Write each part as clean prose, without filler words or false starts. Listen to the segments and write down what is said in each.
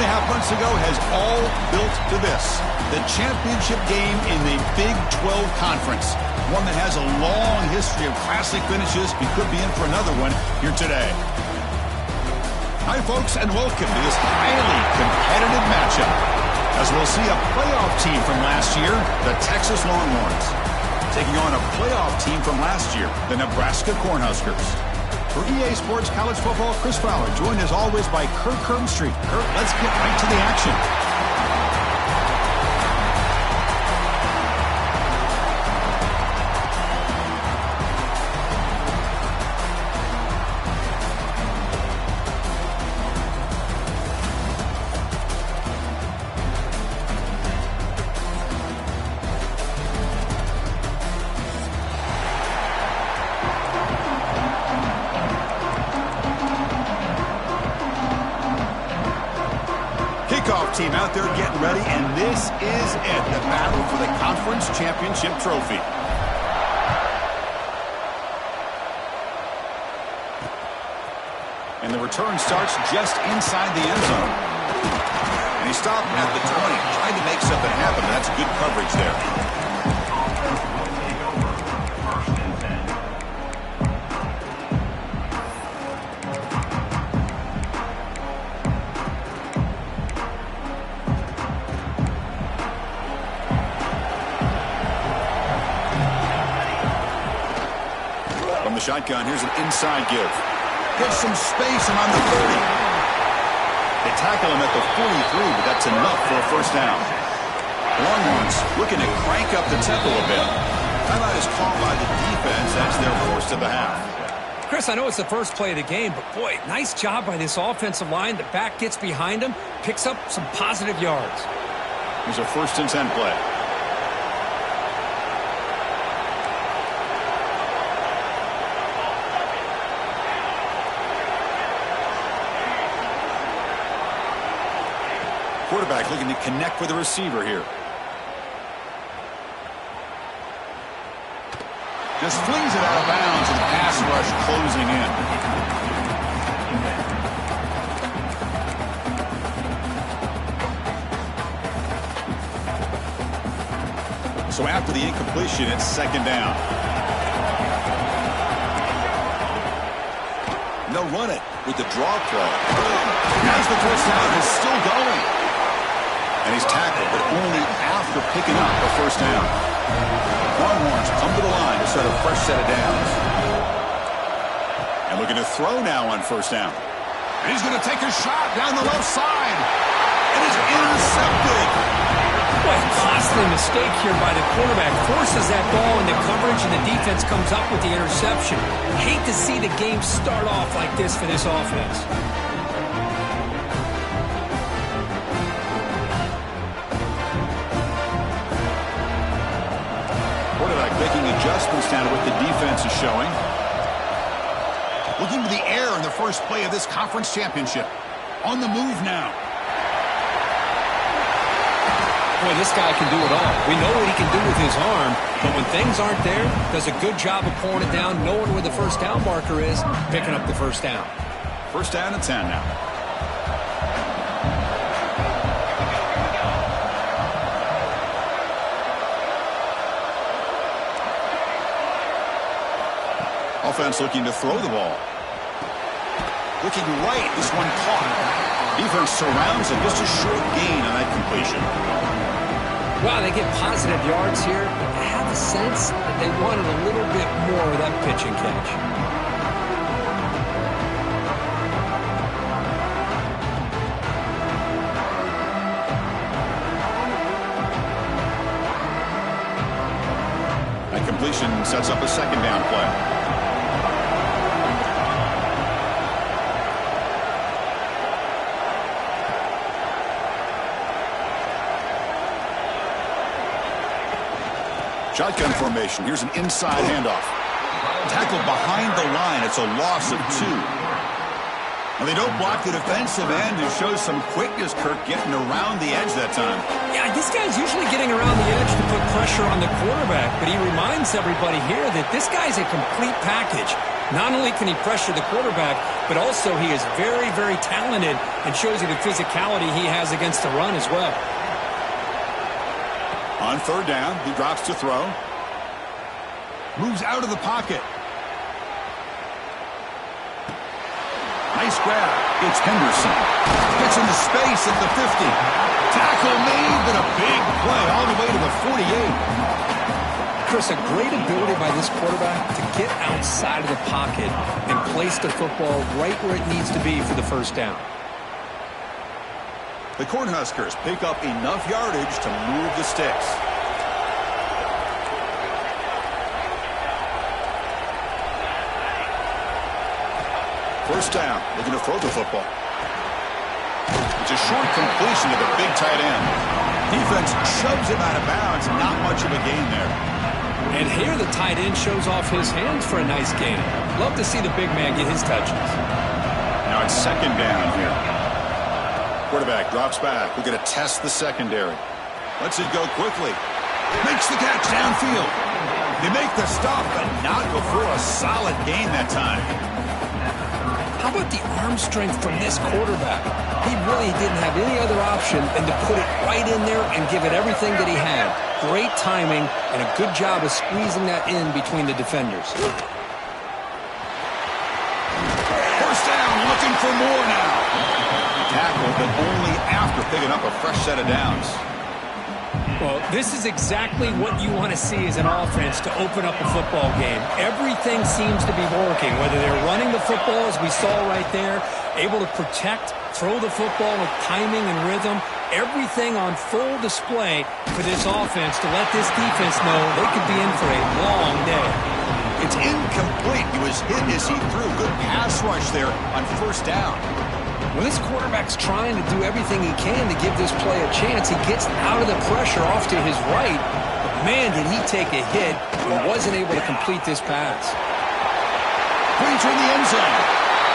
2.5 months ago has all built to this. The championship game in the Big 12 Conference. One that has a long history of classic finishes. We could be in for another one here today. Hi, folks, and welcome to this highly competitive matchup. As we'll see a playoff team from last year, the Texas Longhorns, taking on a playoff team from last year, the Nebraska Cornhuskers. For EA Sports College Football, Chris Fowler, joined as always by Kirk Street. Kirk, let's get right to the action. Team out there getting ready, and this is it, the battle for the conference championship trophy. And the return starts just inside the end zone. And he stopped at the 20, trying to make something happen. That's good coverage there. Shotgun, here's an inside give. Gets some space and on the 30. They tackle him at the 43, but that's enough for a first down. Longhorns looking to crank up the tempo a bit. Timeout is called by the defense as their first of the half. Chris, I know it's the first play of the game, but boy, nice job by this offensive line. The back gets behind him, picks up some positive yards. Here's a 1st and 10 play. Quarterback looking to connect with the receiver here. Just flings it out of bounds and the pass rush closing in. So after the incompletion, it's 2nd down. And they'll run it with the draw play. As the first down is still going. And he's tackled, but only after picking up a first down. Longhorns come to the line to start a fresh set of downs. And looking to throw now on first down. And he's going to take a shot down the left side. And it's intercepted. What a costly mistake here by the quarterback. Forces that ball into coverage, and the defense comes up with the interception. Hate to see the game start off like this for this offense. Making adjustments down to what the defense is showing. Looking to the air in the first play of this conference championship. On the move now. Boy, this guy can do it all. We know what he can do with his arm, but when things aren't there, does a good job of pulling it down, knowing where the first down marker is, picking up the first down. 1st down and 10 now. Offense looking to throw the ball. Looking right, this one caught. Defense surrounds it, just a short gain on that completion. Wow, they get positive yards here. I have a sense that they wanted a little bit more of that pitch and catch. That completion sets up a 2nd down play. Shotgun formation. Here's an inside handoff. Tackled behind the line. It's a loss of 2. Well, they don't block the defensive end and show some quickness, Kirk, getting around the edge that time. Yeah, this guy's usually getting around the edge to put pressure on the quarterback, but he reminds everybody here that this guy's a complete package. Not only can he pressure the quarterback, but also he is very, very talented and shows you the physicality he has against the run as well. On third down, he drops to throw. Moves out of the pocket. Nice grab. It's Henderson. Gets into space at the 50. Tackle made, but a big play all the way to the 48. Chris, a great ability by this quarterback to get outside of the pocket and place the football right where it needs to be for the first down. The Cornhuskers pick up enough yardage to move the sticks. First down, looking to throw the football. It's a short completion to the big tight end. Defense shoves him out of bounds. Not much of a gain there. And here the tight end shows off his hands for a nice gain. Love to see the big man get his touches. Now it's second down here. Quarterback drops back. We're going to test the secondary. Lets it go quickly. Makes the catch downfield. They make the stop, but not before a solid gain that time. How about the arm strength from this quarterback? He really didn't have any other option than to put it right in there and give it everything that he had. Great timing and a good job of squeezing that in between the defenders. First down, looking for more now. Tackle, but only after picking up a fresh set of downs. Well, this is exactly what you want to see as an offense to open up a football game. Everything seems to be working, whether they're running the football, as we saw right there, able to protect, throw the football with timing and rhythm, everything on full display for this offense to let this defense know they could be in for a long day. It's incomplete. He was hit as he threw. Good pass rush there on first down. When this quarterback's trying to do everything he can to give this play a chance, he gets out of the pressure off to his right. But man, did he take a hit and wasn't able to complete this pass. Brings in the end zone.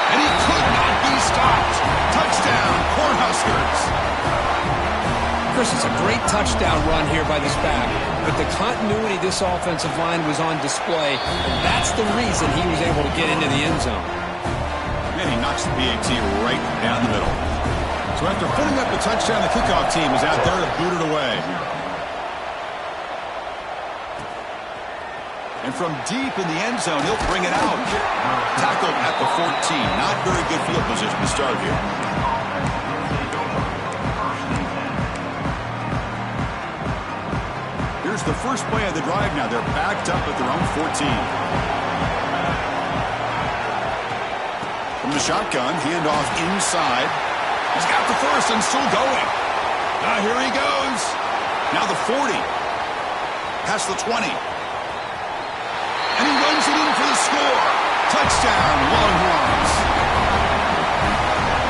And he could not be stopped. Touchdown, Cornhuskers. Chris, it's a great touchdown run here by this back. But the continuity of this offensive line was on display. And that's the reason he was able to get into the end zone. And he knocks the PAT right down the middle. So after putting up the touchdown, the kickoff team is out there to boot it away. And from deep in the end zone, he'll bring it out. Tackled at the 14. Not very good field position to start here. Here's the first play of the drive now. They're backed up at their own 14. From the shotgun, handoff inside. He's got the first and still going. Here he goes. Now the 40. Past the 20. And he runs it in for the score. Touchdown, Longhorns.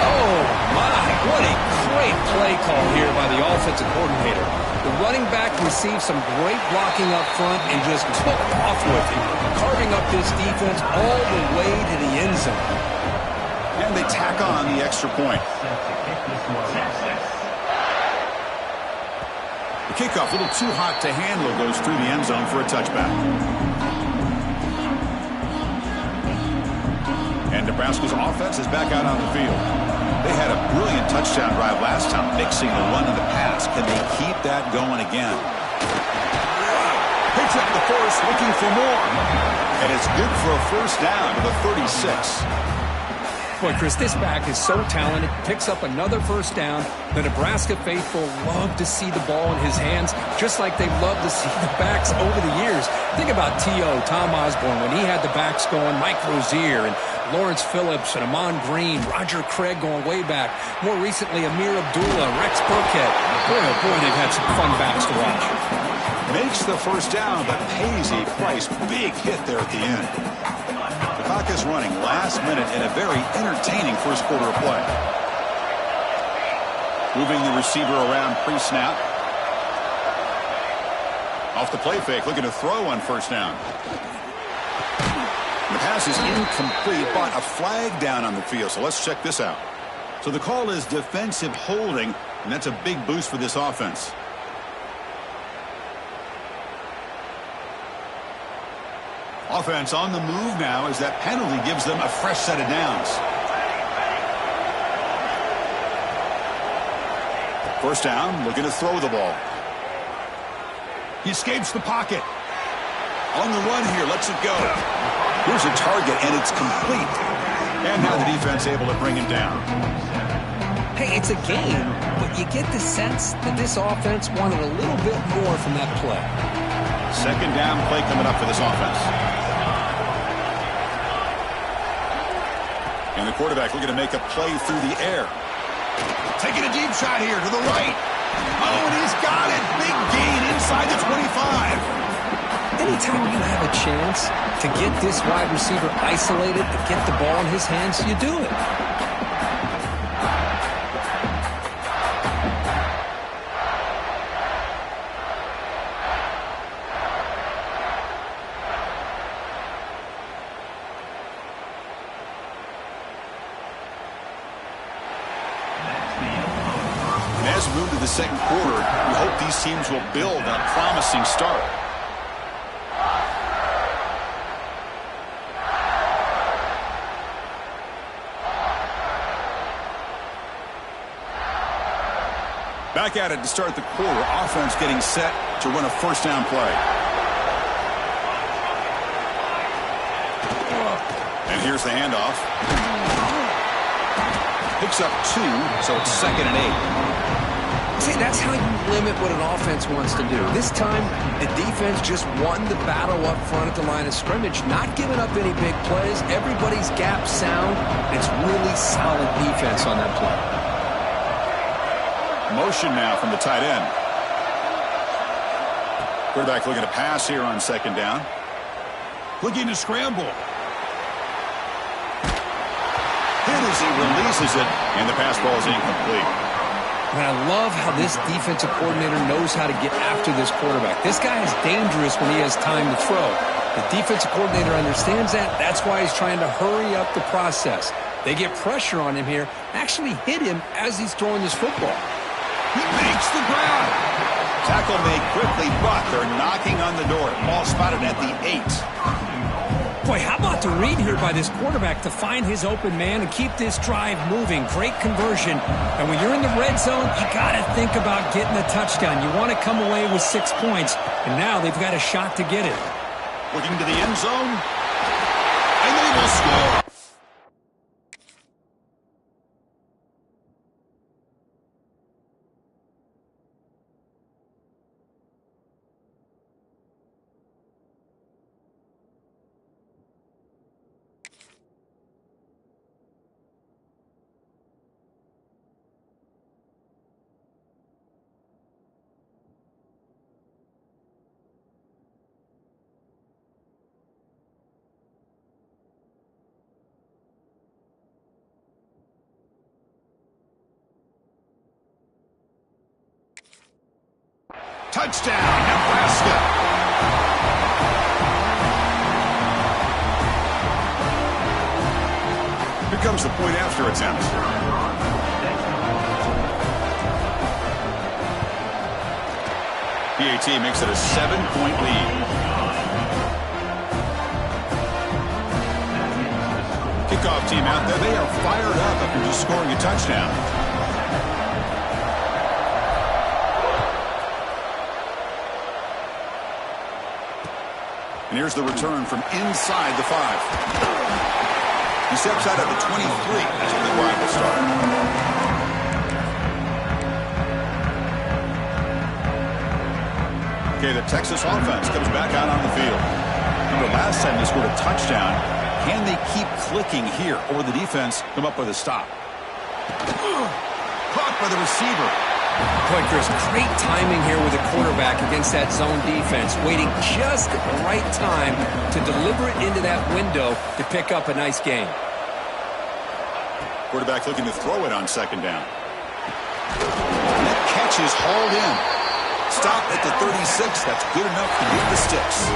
Oh, my. What a great play call here by the offensive coordinator. The running back received some great blocking up front and just took off with it, carving up this defense all the way to the end zone. And they tack on the extra point. The kickoff, a little too hot to handle, goes through the end zone for a touchback. And Nebraska's offense is back out on the field. They had a brilliant touchdown drive last time, mixing the run and the pass. Can they keep that going again? Picks up the first, looking for more. And it's good for a first down to the 36. Boy, Chris, this back is so talented, picks up another first down. The Nebraska faithful love to see the ball in his hands, just like they love to see the backs over the years. Think about T.O., Tom Osborne, when he had the backs going, Mike Rozier and Lawrence Phillips and Amon Green, Roger Craig going way back. More recently, Amir Abdullah, Rex Burkhead. Boy, oh boy, they've had some fun backs to watch. Makes the first down, but pays a price. Big hit there at the end. The clock is running last minute in a very entertaining first quarter of play. Moving the receiver around pre-snap. Off the play fake, looking to throw on first down. The pass is incomplete, but a flag down on the field. So let's check this out. So the call is defensive holding, and that's a big boost for this offense. Offense on the move now as that penalty gives them a fresh set of downs. First down, looking to throw the ball. He escapes the pocket. On the run here, lets it go. Here's a target, and it's complete. And now the defense able to bring him down. Hey, it's a game, but you get the sense that this offense wanted a little bit more from that play. Second down play coming up for this offense. And the quarterback looking to make a play through the air. Taking a deep shot here to the right. Oh, and he's got it. Big gain inside the 25. Anytime you have a chance to get this wide receiver isolated, to get the ball in his hands, you do it. As we move to the second quarter, we hope these teams will build on a promising start. Back at it to start the quarter. Offense getting set to run a first down play. And here's the handoff. Picks up 2, so it's 2nd and 8. See, that's how you limit what an offense wants to do. This time, the defense just won the battle up front at the line of scrimmage, not giving up any big plays. Everybody's gap sound. It's really solid defense on that play. Motion now from the tight end. Quarterback looking to pass here on second down. Looking to scramble. Hit as he releases it, and the pass ball is incomplete. And I love how this defensive coordinator knows how to get after this quarterback. This guy is dangerous when he has time to throw. The defensive coordinator understands that. That's why he's trying to hurry up the process. They get pressure on him here, actually hit him as he's throwing this football. He makes the ground. Tackle made quickly, but they're knocking on the door. Ball spotted at the 8. Boy, how about the read here by this quarterback to find his open man and keep this drive moving. Great conversion. And when you're in the red zone, you got to think about getting a touchdown. You want to come away with 6 points, and now they've got a shot to get it. Looking to the end zone, and they will score. Touchdown, Nebraska. Here comes the point after attempt. PAT makes it a 7-point lead. Kickoff team out there. They are fired up after just scoring a touchdown. And here's the return from inside the 5. He steps out at the 23 as the drive will start. Okay, the Texas offense comes back out on the field. Remember, last time they scored a touchdown. Can they keep clicking here, or will the defense come up with a stop? Caught by the receiver. Boy, Chris, great timing here with the quarterback against that zone defense, waiting just at the right time to deliver it into that window to pick up a nice gain. Quarterback looking to throw it on second down. And that catch is hauled in. Stopped at the 36. That's good enough to beat the sticks.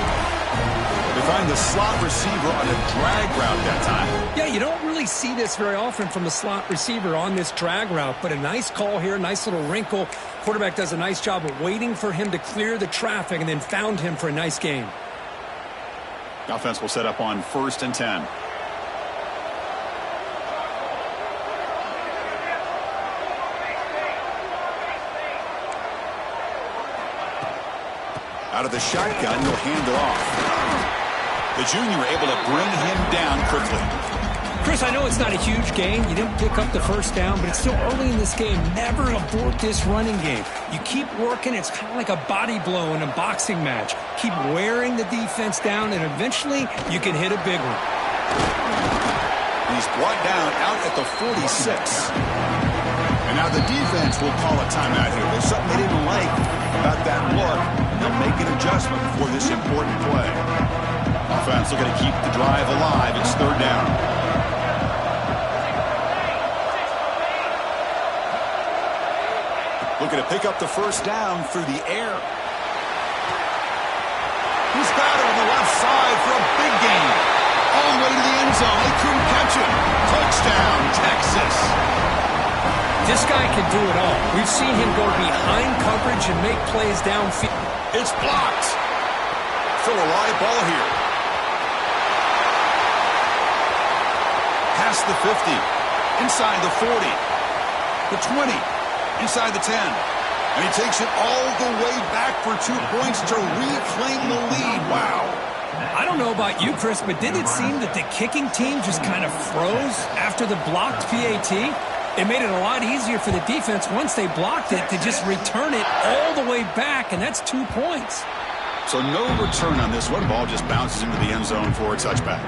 They find the slot receiver on a drag route that time. Yeah, you don't really see this very often from the slot receiver on this drag route, but a nice call here, nice little wrinkle. Quarterback does a nice job of waiting for him to clear the traffic and then found him for a nice gain. Offense will set up on 1st and 10. Out of the shotgun, he'll hand it off. The junior able to bring him down quickly. Chris, I know it's not a huge gain. You didn't pick up the first down, but it's still early in this game. Never abort this running game. You keep working. It's kind of like a body blow in a boxing match. Keep wearing the defense down, and eventually you can hit a big one. He's brought down out at the 46. And now the defense will call a timeout here. There's something they didn't like about that look. They'll make an adjustment for this important play. Offense looking to keep the drive alive. It's 3rd down. Looking to pick up the first down through the air. He's got it on the left side for a big gain. All the way to the end zone. They couldn't catch him. Touchdown, Texas. This guy can do it all. We've seen him go behind coverage and make plays downfield. It's blocked. Still a live ball here. Past the 50. Inside the 40. The 20. Inside the 10. And he takes it all the way back for 2 points to reclaim the lead. Wow. I don't know about you, Chris, but did it seem that the kicking team just kind of froze after the blocked PAT? It made it a lot easier for the defense once they blocked it to just return it all the way back, and that's 2 points. So no return on this one. Ball just bounces into the end zone for a touchback.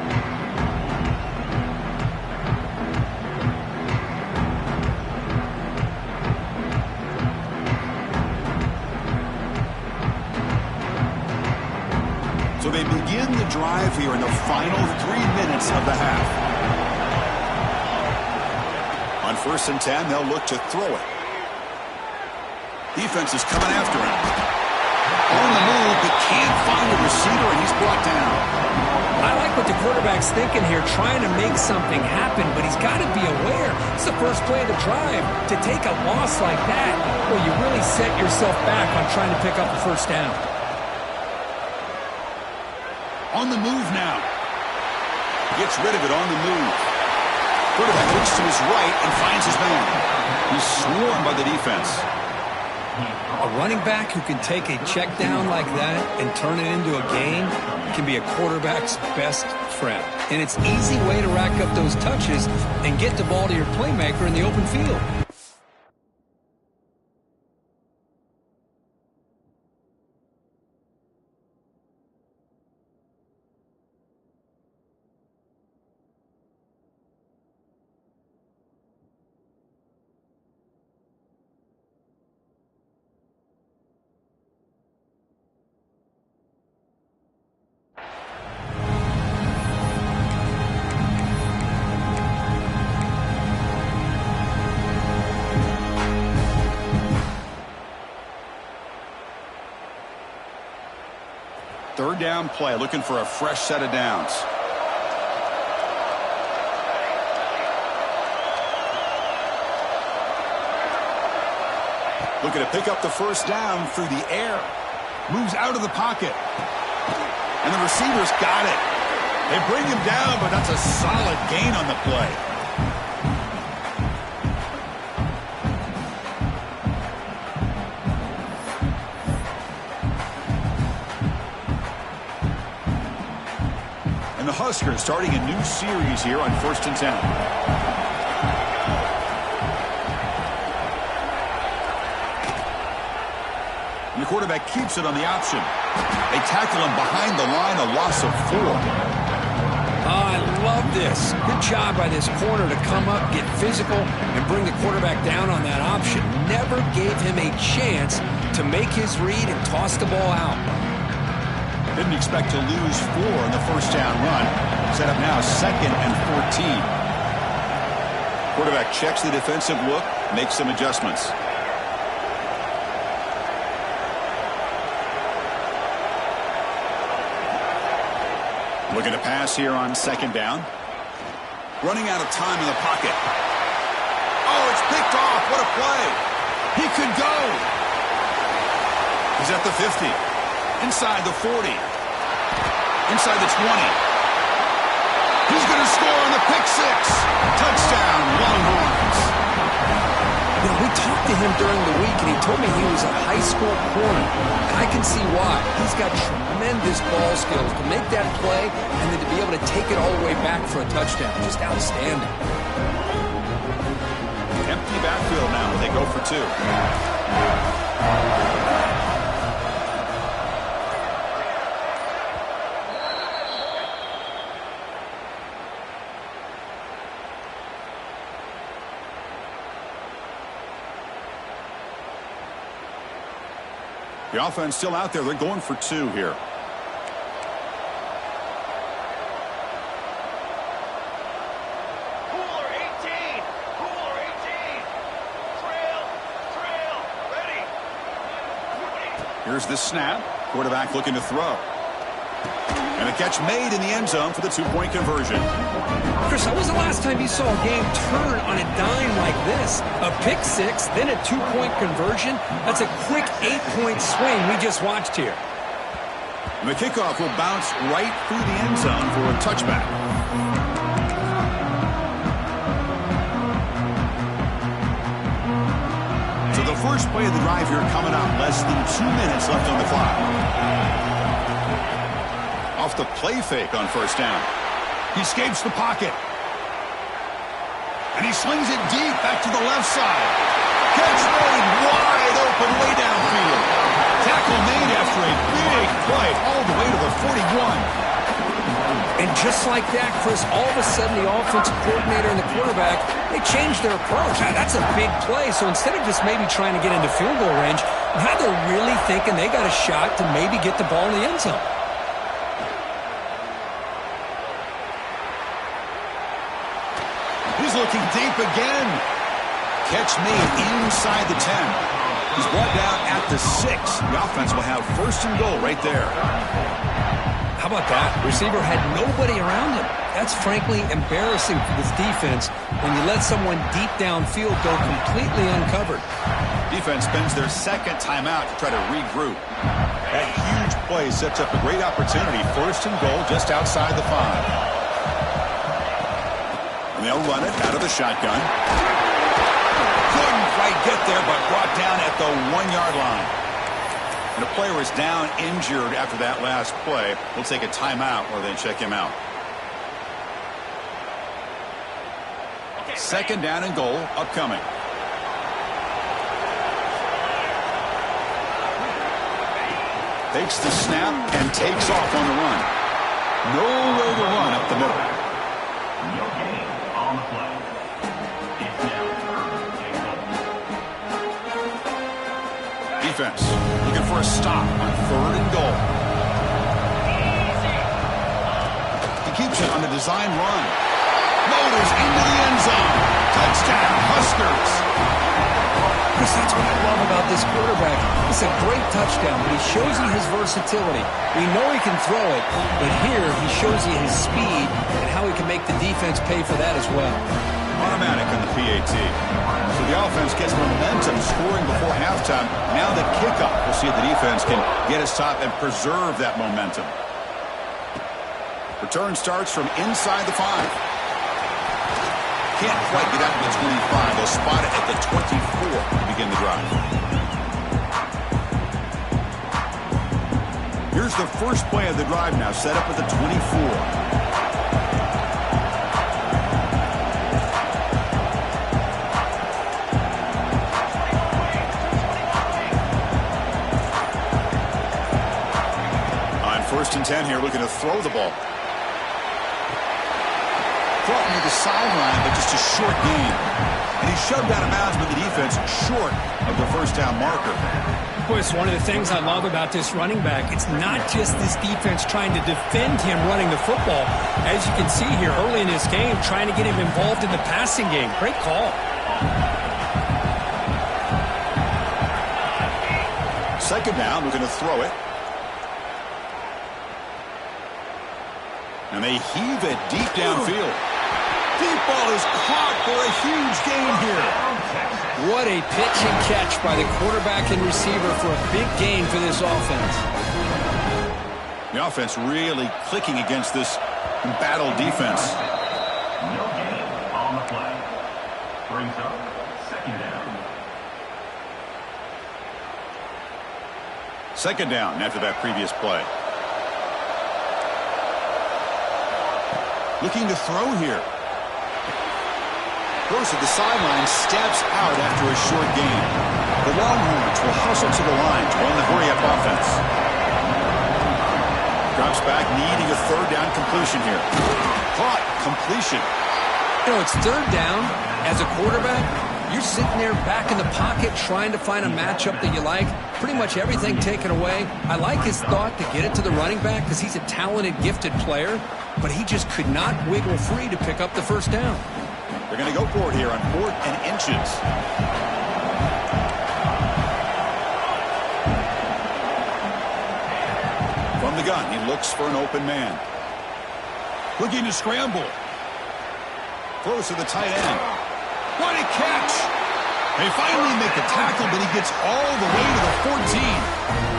So they begin the drive here in the final 3 minutes of the half. On 1st and 10, they'll look to throw it. Defense is coming after him. On the move, but can't find a receiver, and he's brought down. I like what the quarterback's thinking here, trying to make something happen, but he's got to be aware. It's the first play of the drive. To take a loss like that, well, you really set yourself back on trying to pick up the first down. On the move now. Gets rid of it on the move. Quarterback looks to his right and finds his man. He's swarmed by the defense. A running back who can take a check down like that and turn it into a gain can be a quarterback's best friend. And it's an easy way to rack up those touches and get the ball to your playmaker in the open field. Third down play, looking for a fresh set of downs. Looking to pick up the first down through the air. Moves out of the pocket. And the receiver's got it. They bring him down, but that's a solid gain on the play. And the Huskers starting a new series here on 1st and 10. And the quarterback keeps it on the option. They tackle him behind the line, a loss of 4. Oh, I love this. Good job by this corner to come up, get physical, and bring the quarterback down on that option. Never gave him a chance to make his read and toss the ball out. Didn't expect to lose 4 in the first down run. Set up now 2nd and 14. Quarterback checks the defensive look, makes some adjustments. Looking to pass here on 2nd down. Running out of time in the pocket. Oh, it's picked off. What a play. He could go. He's at the 50. Inside the 40. inside the 20. He's going to score on the pick six. Touchdown, Longhorns. You know, we talked to him during the week, and he told me he was a high school corner. And I can see why. He's got tremendous ball skills to make that play and then to be able to take it all the way back for a touchdown. Just outstanding. Empty backfield now. They go for two. The offense still out there. They're going for two here. Cooler 18. Cooler 18. Trail. Ready. Here's the snap. Quarterback looking to throw. And a catch made in the end zone for the two-point conversion. Chris, when was the last time you saw a game turn on a dime like this? A pick six, then a two-point conversion? That's a quick 8-point swing we just watched here. And the kickoff will bounce right through the end zone for a touchback. So the first play of the drive here coming up. Less than 2 minutes left on the clock. Off the play fake on first down. He escapes the pocket. And he slings it deep back to the left side. Catch made wide open way downfield. Tackle made after a big play all the way to the 41. And just like that, Chris, all of a sudden the offensive coordinator and the quarterback, they changed their approach. That's a big play. So instead of just maybe trying to get into field goal range, now they're really thinking they got a shot to maybe get the ball in the end zone. He's looking deep again. Catch made inside the 10. He's brought down at the 6. The offense will have first and goal right there. How about that? Receiver had nobody around him. That's frankly embarrassing for this defense when you let someone deep downfield go completely uncovered. Defense spends their second timeout to try to regroup. That huge play sets up a great opportunity. First and goal just outside the 5. And they'll run it out of the shotgun. Couldn't quite get there, but brought down at the 1-yard line. And the player is down injured after that last play. We'll take a timeout or then check him out. Second down and goal upcoming. Takes the snap and takes off on the run. Nowhere to run up the middle. No gain on the play. It's now Defense looking for a stop on third and goal. He keeps it on the design run. Motors into the end zone. Touchdown, Huskers. Chris, that's what I love about this quarterback. It's a great touchdown, but he shows you his versatility. We know he can throw it, but here he shows you his speed and how he can make the defense pay for that as well. Automatic on the PAT. So the offense gets momentum scoring before halftime. Now the kickoff. We'll see if the defense can get a stop and preserve that momentum. Return starts from inside the 5. Can't quite get out to the 25. They'll spot it at the 24 to begin the drive. Here's the first play of the drive now, set up at the 24. First and 10 here, looking to throw the ball. Brought near the sideline, but just a short gain. And he shoved out of bounds with the defense short of the first down marker. Boy, it's one of the things I love about this running back. It's not just this defense trying to defend him running the football. As you can see here early in this game, trying to get him involved in the passing game. Great call. Second down, looking to throw it. And they heave it deep downfield. Deep ball is caught for a huge gain here. What a pitch and catch by the quarterback and receiver for a big gain for this offense. The offense really clicking against this embattled defense. No gain on the play. Brings up second down. Second down after that previous play. Looking to throw here. Goes to the sideline, steps out after a short gain. The Longhorns will hustle to the line to run the hurry-up offense. Drops back, needing a third down completion here. Caught, completion. You know, it's third down. As a quarterback, you're sitting there back in the pocket trying to find a matchup that you like. Pretty much everything taken away. I like his thought to get it to the running back because he's a talented, gifted player, but he just could not wiggle free to pick up the first down. They're going to go for it here on 4th and inches. From the gun, he looks for an open man. Looking to scramble. Throws to the tight end. What a catch! They finally make the tackle, but he gets all the way to the 14.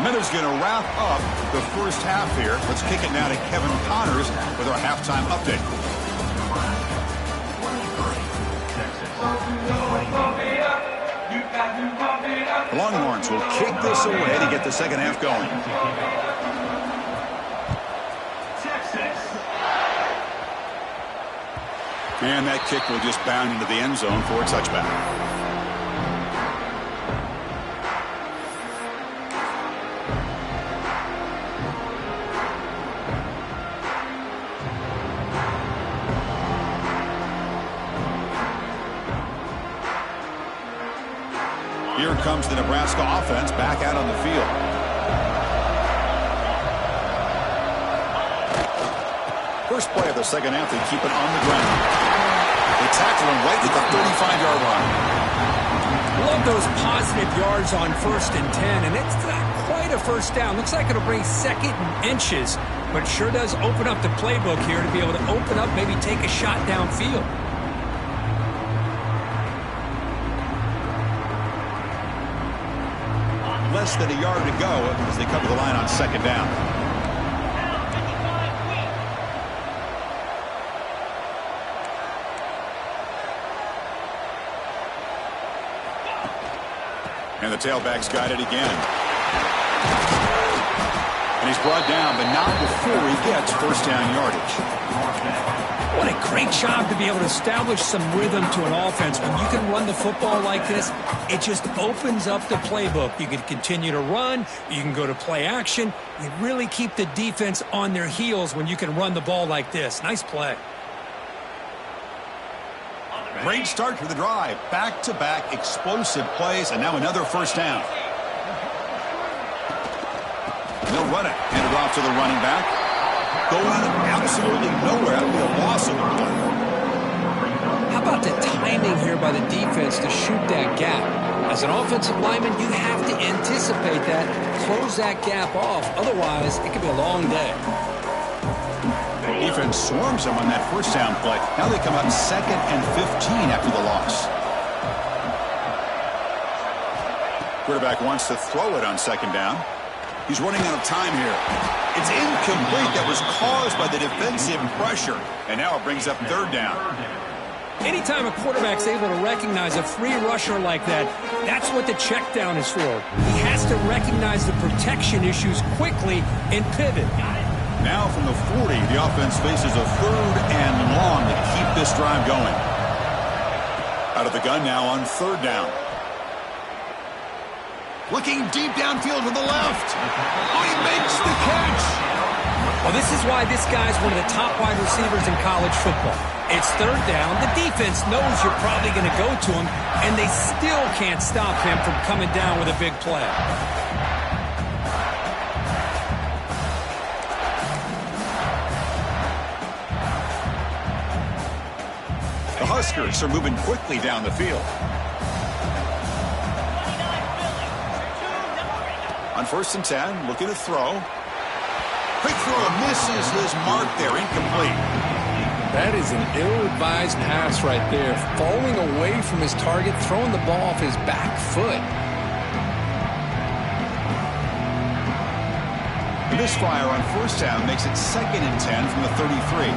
Minutes going to wrap up the first half here. Let's kick it now to Kevin Connors with our halftime update. The Longhorns will kick this away to get the second half going. And that kick will just bound into the end zone for a touchback. Here comes the Nebraska offense back out on the field. First play of the second half, they keep it on the ground. They tackle him right at the 35-yard line. Love those positive yards on 1st and 10, and it's not quite a first down. Looks like it'll bring 2nd and inches, but it sure does open up the playbook here to be able to open up, maybe take a shot downfield. Less than a yard to go as they come to the line on second down. And the tailback's got it again. And he's brought down, but not before he gets first down yardage. What a great job to be able to establish some rhythm to an offense. When you can run the football like this, it just opens up the playbook. You can continue to run. You can go to play action. You really keep the defense on their heels when you can run the ball like this. Nice play. Great start to the drive. Back-to-back explosive plays, and now another first down. They'll run it. Hand it off to the running back. Going absolutely nowhere. That would be a loss of a play. How about the timing here by the defense to shoot that gap? As an offensive lineman, you have to anticipate that, close that gap off. Otherwise, it could be a long day. The defense swarms them on that first down play. Now they come up 2nd and 15 after the loss. Quarterback wants to throw it on second down. He's running out of time here. It's incomplete. That was caused by the defensive pressure. And now it brings up third down. Anytime a quarterback's able to recognize a free rusher like that, that's what the check down is for. He has to recognize the protection issues quickly and pivot. Now from the 40, the offense faces a 3rd and long to keep this drive going. Out of the gun now on 3rd down. Looking deep downfield to the left. Oh, he makes the catch. Well, this is why this guy's one of the top wide receivers in college football. It's 3rd down. The defense knows you're probably going to go to him, and they still can't stop him from coming down with a big play. The Huskers are moving quickly down the field. On 1st and 10, looking to throw. Quick throw, misses his mark there, incomplete. That is an ill-advised pass right there. Falling away from his target, throwing the ball off his back foot. Misfire on first down makes it 2nd and 10 from the 33.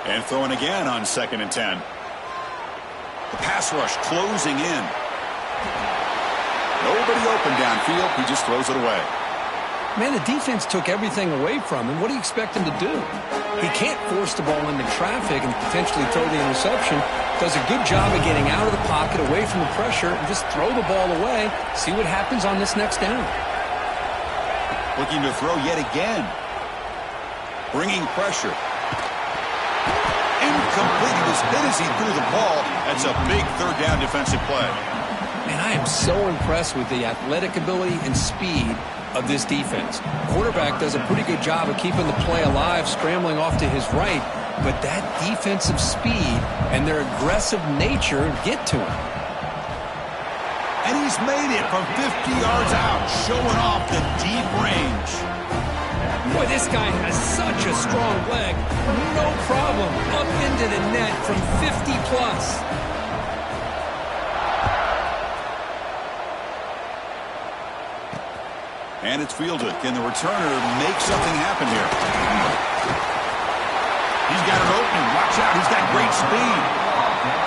And throwing again on 2nd and 10. The pass rush closing in. Nobody open downfield. He just throws it away. Man, the defense took everything away from him. What do you expect him to do? He can't force the ball into traffic and potentially throw the interception. Does a good job of getting out of the pocket, away from the pressure, and just throw the ball away. See what happens on this next down. Looking to throw yet again. Bringing pressure. Incomplete. He was hit as he threw the ball. That's a big 3rd down defensive play. Man, I am so impressed with the athletic ability and speed of this defense. Quarterback does a pretty good job of keeping the play alive, scrambling off to his right, but that defensive speed and their aggressive nature get to him. And he's made it from 50 yards out, showing off the deep range. Boy, this guy has such a strong leg. No problem. Up into the net from 50 plus. And it's fielded. Can the returner make something happen here? He's got an opening. Watch out. He's got great speed.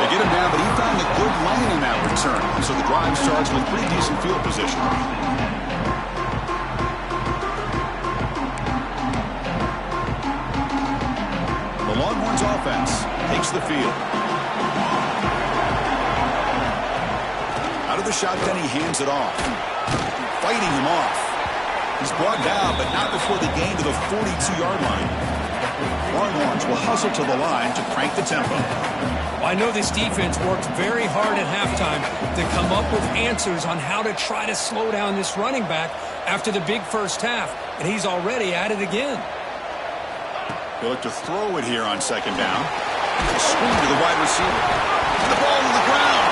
They get him down, but he found a good lane in that return. So the drive starts with pretty decent field position. The Longhorns offense takes the field. Out of the shotgun, he hands it off. Fighting him off. He's brought down, but not before the gain to the 42-yard line. Longhorns will hustle to the line to crank the tempo. Well, I know this defense worked very hard at halftime to come up with answers on how to try to slow down this running back after the big first half, and he's already at it again. He'll look to throw it here on 2nd down. A screen to the wide receiver. And the ball to the ground.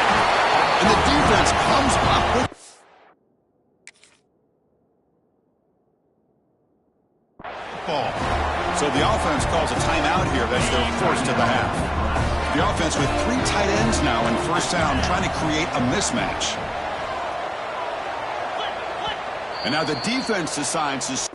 And the defense comes up with ball. So the offense calls a timeout here as they're forced to the half. The offense with 3 tight ends now in first down, trying to create a mismatch. And now the defense decides to...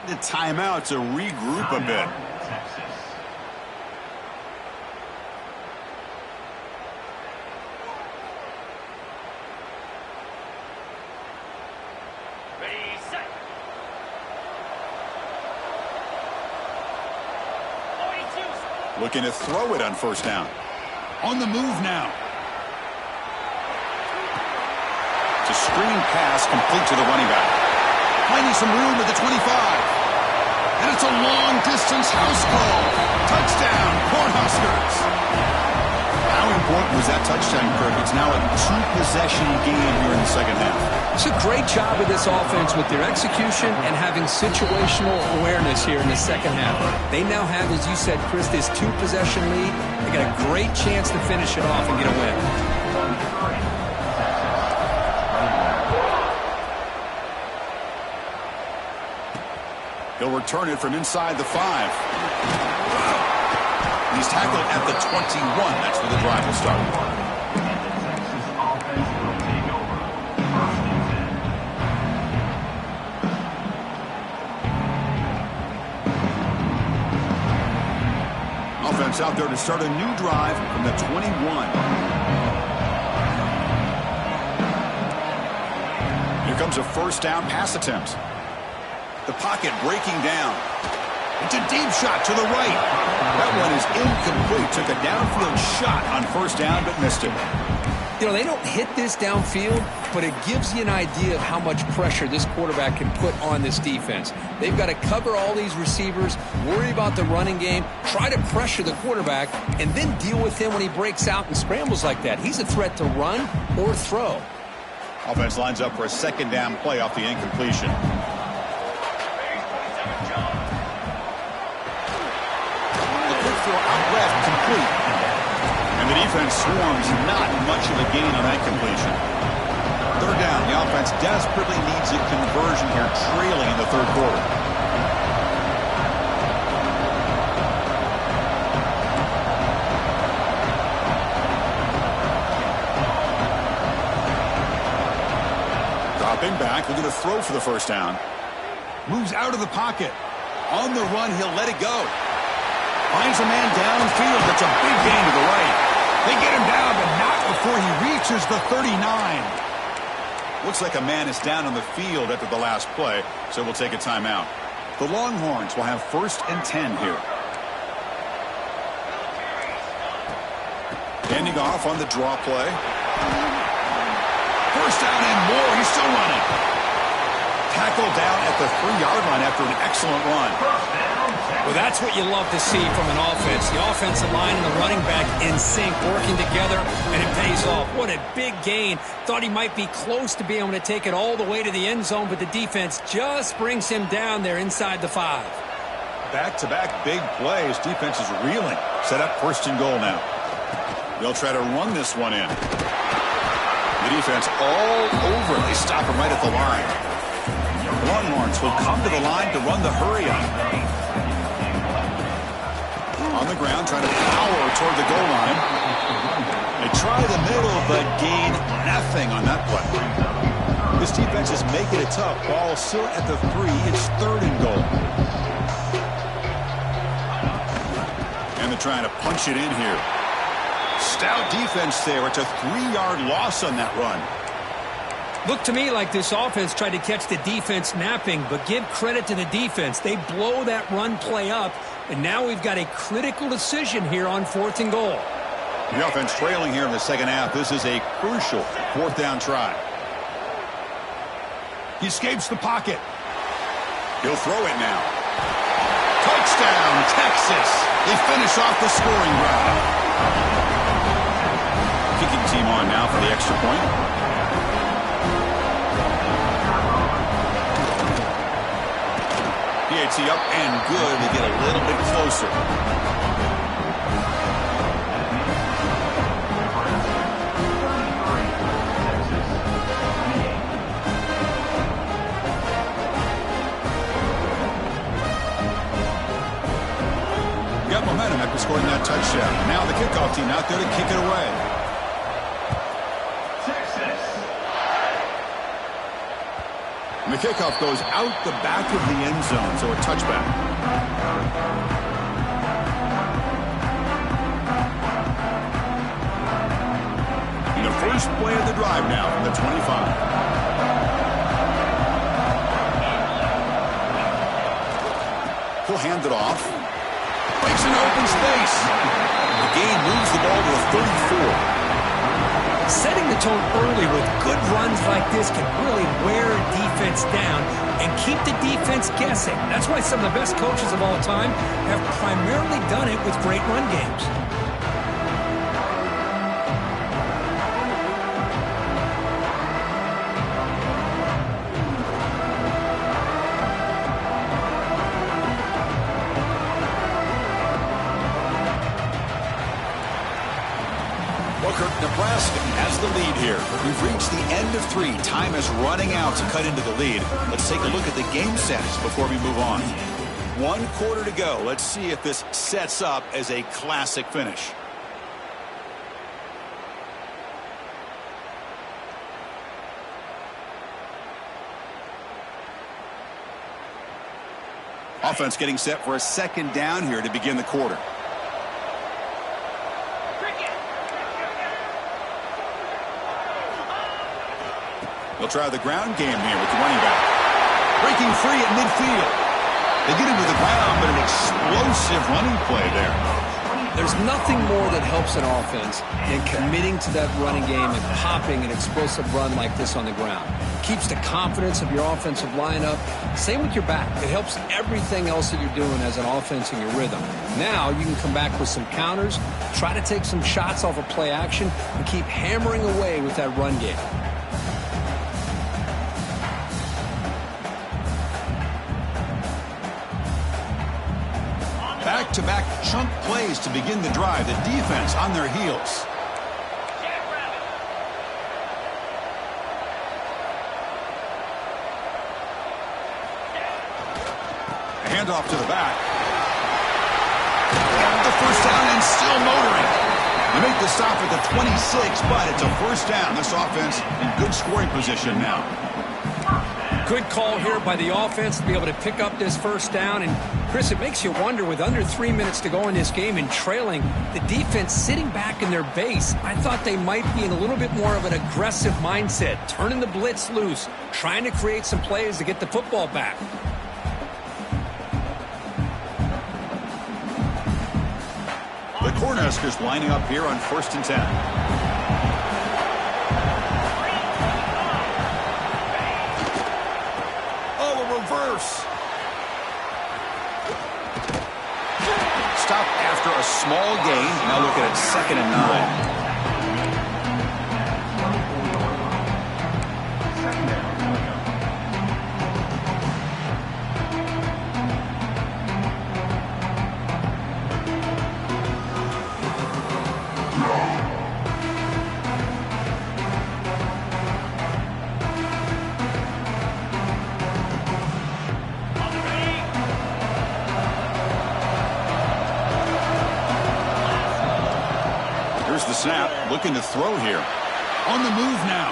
the timeout to regroup a bit. Ready, set. 42. Looking to throw it on first down. On the move now. It's a screen pass complete to the running back. Finding some room at the 25. And it's a long-distance house call. Touchdown, Cornhuskers. How important was that touchdown, Kirk? It's now a 2-possession game here in the second half. It's a great job of this offense with their execution and having situational awareness here in the second half. They now have, as you said, Chris, this 2-possession lead. They got a great chance to finish it off and get a win. He'll return it from inside the 5. He's tackled at the 21. That's where the drive will start. Offense out there to start a new drive from the 21. Here comes a first down pass attempt. The pocket breaking down. It's a deep shot to the right. That one is incomplete. Took a downfield shot on first down, but missed it. You know, they don't hit this downfield, but it gives you an idea of how much pressure this quarterback can put on this defense. They've got to cover all these receivers, worry about the running game, try to pressure the quarterback, and then deal with him when he breaks out and scrambles like that. He's a threat to run or throw. Offense lines up for a second down play off the incompletion. The quick throw out left, complete. And the defense swarms, not much of a gain on that completion. Third down, the offense desperately needs a conversion here, trailing in the third quarter. Dropping back, looking to throw for the first down. Moves out of the pocket. On the run, he'll let it go. Finds a man downfield. That's a big gain to the right. They get him down, but not before he reaches the 39. Looks like a man is down on the field after the last play, so we'll take a timeout. The Longhorns will have 1st and 10 here. Handing off on the draw play. First down and more. He's still running. Tackled down at the 3-yard line after an excellent run. Well, that's what you love to see from an offense. The offensive line and the running back in sync, working together, and it pays off. What a big gain. Thought he might be close to being able to take it all the way to the end zone, but the defense just brings him down there inside the 5. Back-to-back big plays. Defense is reeling. Set up 1st and goal now. They'll try to run this one in. The defense all over. They stop him right at the line. Longhorns will come to the line to run the hurry-up. On the ground, trying to power toward the goal line. They try the middle, but gain nothing on that play. This defense is making it tough. Ball still at the 3. It's 3rd and goal. And they're trying to punch it in here. Stout defense there. It's a 3-yard loss on that run. Looked to me like this offense tried to catch the defense napping, but give credit to the defense. They blow that run play up, and now we've got a critical decision here on 4th and goal. The offense trailing here in the second half. This is a crucial 4th down try. He escapes the pocket. He'll throw it now. Touchdown, Texas. They finish off the scoring drive. Kicking team on now for the extra point. PAT up and good. They get a little bit closer. Got momentum after scoring that touchdown. Now the kickoff team out there to kick it away. And the kickoff goes out the back of the end zone, so a touchback. And the first play of the drive now from the 25. He'll hand it off. Breaks an open space. The gain moves the ball to the 34. Setting the tone early with good runs like this can really wear a defense down and keep the defense guessing. That's why some of the best coaches of all time have primarily done it with great run games. Nebraska has the lead here. We've reached the end of 3. Time is running out to cut into the lead. Let's take a look at the game stats before we move on. 1 quarter to go. Let's see if this sets up as a classic finish. Offense getting set for a second down here to begin the quarter. They'll try the ground game here with the running back. Breaking free at midfield. They get him to the ground, but an explosive running play there. There's nothing more that helps an offense than committing to that running game and popping an explosive run like this on the ground. Keeps the confidence of your offensive lineup. Same with your back. It helps everything else that you're doing as an offense in your rhythm. Now you can come back with some counters, try to take some shots off of play action, and keep hammering away with that run game. Back-to-back chunk plays to begin the drive. The defense on their heels. A handoff to the back. The first down and still motoring. They make the stop at the 26, but it's a first down. This offense in good scoring position now. Good call here by the offense to be able to pick up this first down. And, Chris, it makes you wonder, with under 3 minutes to go in this game and trailing, the defense sitting back in their base, I thought they might be in a little bit more of an aggressive mindset, turning the blitz loose, trying to create some plays to get the football back. The Cornhuskers lining up here on 1st and 10. Stop after a small gain. Now look at it, 2nd and 9. The snap, looking to throw here. On the move now.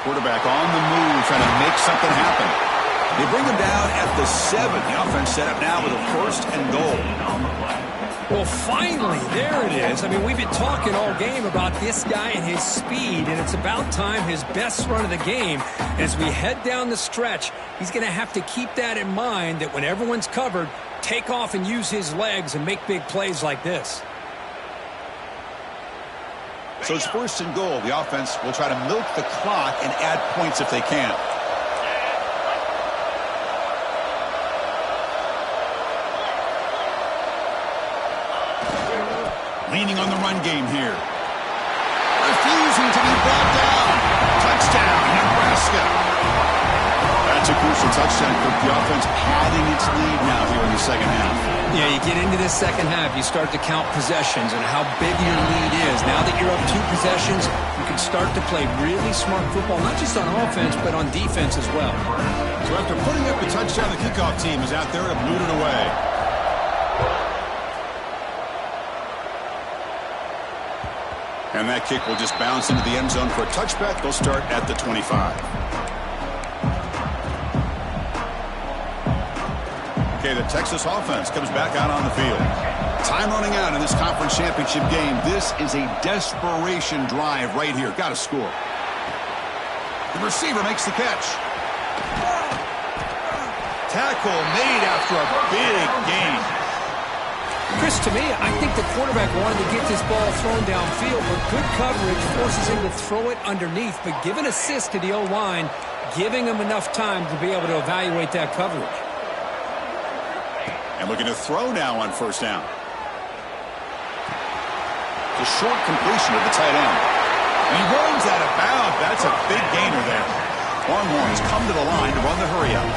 Quarterback on the move, trying to make something happen. They bring him down at the 7. The offense set up now with a 1st and goal. Well, finally, there it is. I mean, we've been talking all game about this guy and his speed, and it's about time his best run of the game. As we head down the stretch, he's going to have to keep that in mind, that when everyone's covered, take off and use his legs and make big plays like this. So it's 1st and goal. The offense will try to milk the clock and add points if they can. Leaning on the run game here. Refusing to be brought down. Touchdown, Nebraska. That's a crucial touchdown for the offense, padding its lead now here in the 2nd half. Yeah, you get into this 2nd half, you start to count possessions and how big your lead is. Now that you're up 2 possessions, you can start to play really smart football, not just on offense, but on defense as well. So after putting up the touchdown, the kickoff team is out there to boot it away. And that kick will just bounce into the end zone for a touchback. They'll start at the 25. Okay, the Texas offense comes back out on the field. Time running out in this conference championship game. This is a desperation drive right here. Got to score. The receiver makes the catch. Tackle made after a big gain. Chris, to me, I think the quarterback wanted to get this ball thrown downfield, but good coverage forces him to throw it underneath. But give an assist to the O-line, giving him enough time to be able to evaluate that coverage. And looking to throw now on 1st down. The short completion of the tight end. And he runs out of bounds. That's a big gainer there. Longhorns come to the line to run the hurry-up.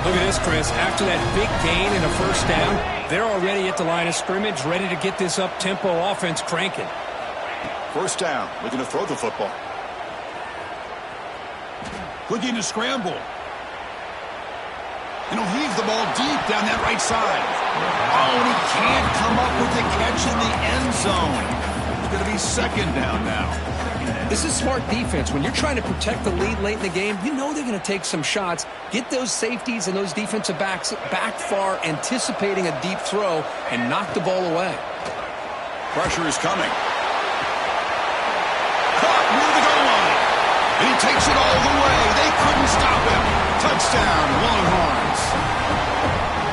Look at this, Chris. After that big gain and a 1st down, they're already at the line of scrimmage, ready to get this up-tempo offense cranking. 1st down, looking to throw the football. Looking to scramble. And he'll heave the ball deep down that right side. Oh, and he can't come up with the catch in the end zone. It's going to be 2nd down now. This is smart defense. When you're trying to protect the lead late in the game, you know they're going to take some shots, get those safeties and those defensive backs back far, anticipating a deep throw, and knock the ball away. Pressure is coming. Caught near the goal line. And he takes it all the way. They couldn't stop him. Touchdown, Longhorns.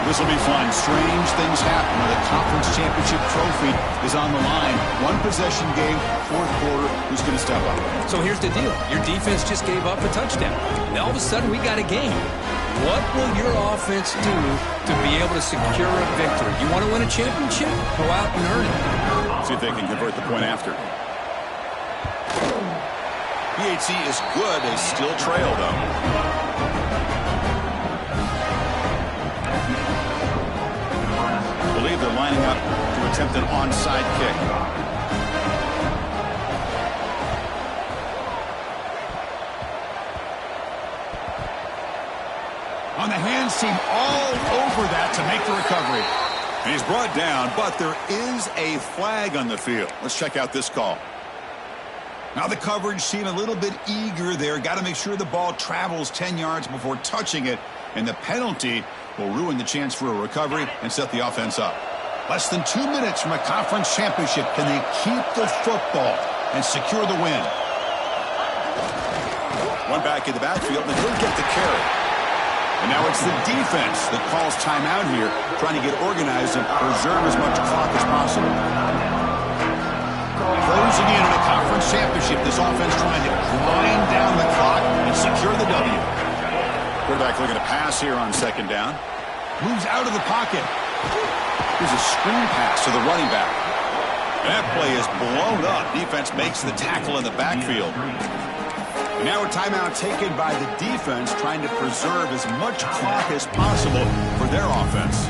This will be fun. Strange things happen when the conference championship trophy is on the line. One possession game, fourth quarter. Who's going to step up? So here's the deal. Your defense just gave up a touchdown. Now all of a sudden we got a game. What will your offense do to be able to secure a victory? You want to win a championship? Go out and earn it. See if they can convert the point after. PHC is good. They still trail, though. I believe they're lining up to attempt an onside kick. On the hands team all over that to make the recovery. And he's brought down, but there is a flag on the field. Let's check out this call. Now the coverage seemed a little bit eager there. Got to make sure the ball travels 10 yards before touching it. And the penalty will ruin the chance for a recovery and set the offense up. Less than 2 minutes from a conference championship. Can they keep the football and secure the win? One back in the backfield, and he'll get the carry. And now it's the defense that calls timeout here, trying to get organized and preserve as much clock as possible. Closing in on a conference championship, this offense trying to grind down the clock and secure the W. Quarterback looking to pass here on second down. Moves out of the pocket. Here's a screen pass to the running back. That play is blown up. Defense makes the tackle in the backfield. And now a timeout taken by the defense, trying to preserve as much clock as possible for their offense.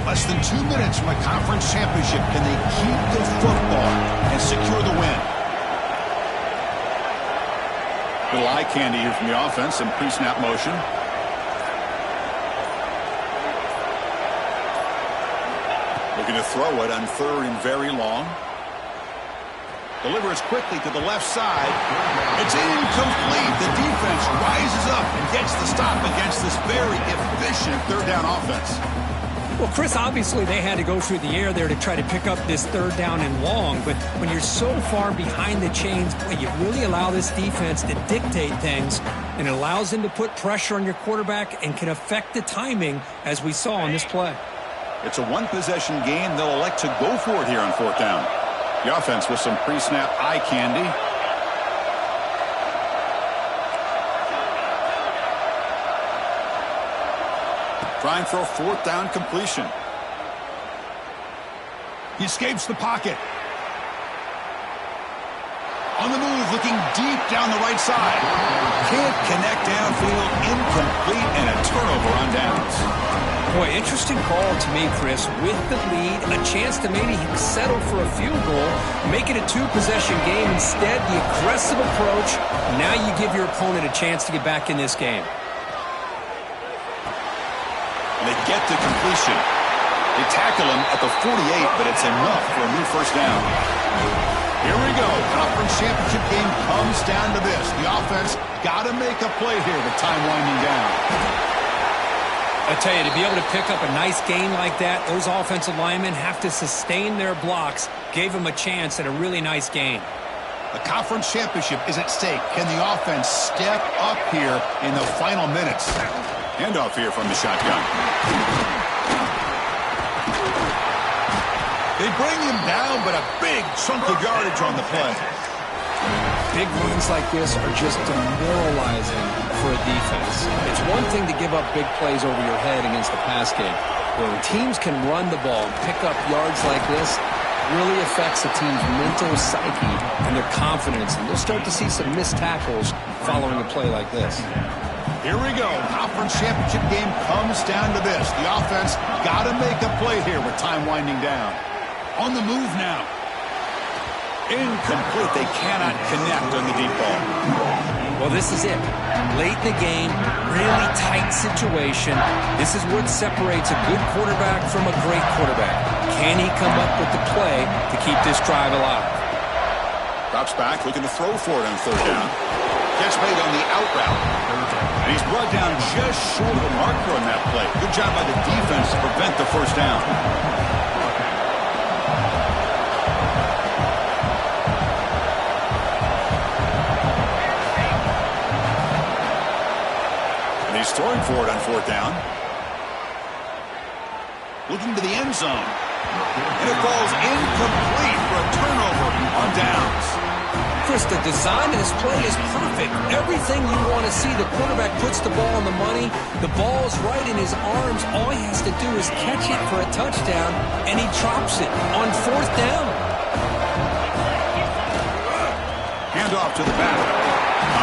Less than 2 minutes from a conference championship. Can they keep the football and secure the win? Little eye candy here from the offense. Some pre-snap motion. Looking to throw it on third and very long. Delivers quickly to the left side. It's incomplete. The defense rises up and gets the stop against this very efficient third down offense. Well, Chris, obviously they had to go through the air there to try to pick up this third down and long, but when you're so far behind the chains, boy, you really allow this defense to dictate things, and it allows them to put pressure on your quarterback and can affect the timing, as we saw on this play. It's a one-possession game. They'll elect to go for it here on fourth down. The offense with some pre-snap eye candy. Trying for a fourth down completion. He escapes the pocket. On the move, looking deep down the right side. Can't connect downfield, incomplete, and a turnover on downs. Boy, interesting call to me, Chris. With the lead, a chance to maybe settle for a field goal, make it a two-possession game. Instead, the aggressive approach. Now you give your opponent a chance to get back in this game. They get to completion. They tackle him at the 48, but it's enough for a new first down. Here we go. Conference championship game comes down to this. The offense got to make a play here with time winding down. I tell you, to be able to pick up a nice gain like that, those offensive linemen have to sustain their blocks. Gave them a chance at a really nice gain. The conference championship is at stake. Can the offense step up here in the final minutes? Handoff here from the shotgun. They bring him down, but a big chunk of yardage on the play. Big runs like this are just demoralizing for a defense. It's one thing to give up big plays over your head against the pass game. When teams can run the ball and pick up yards like this, really affects a team's mental psyche and their confidence. And you'll start to see some missed tackles following a play like this. Here we go. Conference championship game comes down to this. The offense got to make a play here with time winding down. On the move now. Incomplete. They cannot connect on the deep ball. Well, this is it. Late in the game, really tight situation. This is what separates a good quarterback from a great quarterback. Can he come up with the play to keep this drive alive? Drops back, looking to throw for it on third down. Catch made on the out route. And he's brought down just short of a marker on that play. Good job by the defense to prevent the first down. for it on fourth down. Looking to the end zone. And it falls incomplete for a turnover on downs. Chris, the design of this play is perfect. Everything you want to see. The quarterback puts the ball on the money. The ball's right in his arms. All he has to do is catch it for a touchdown, and he drops it on fourth down. Handoff to the back.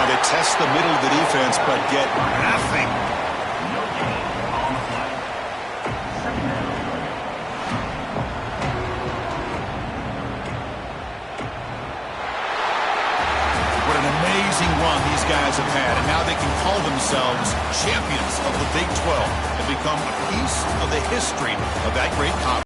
They test the middle of the defense, but get nothing. Run these guys have had, and now they can call themselves champions of the Big 12 and become a piece of the history of that great conference.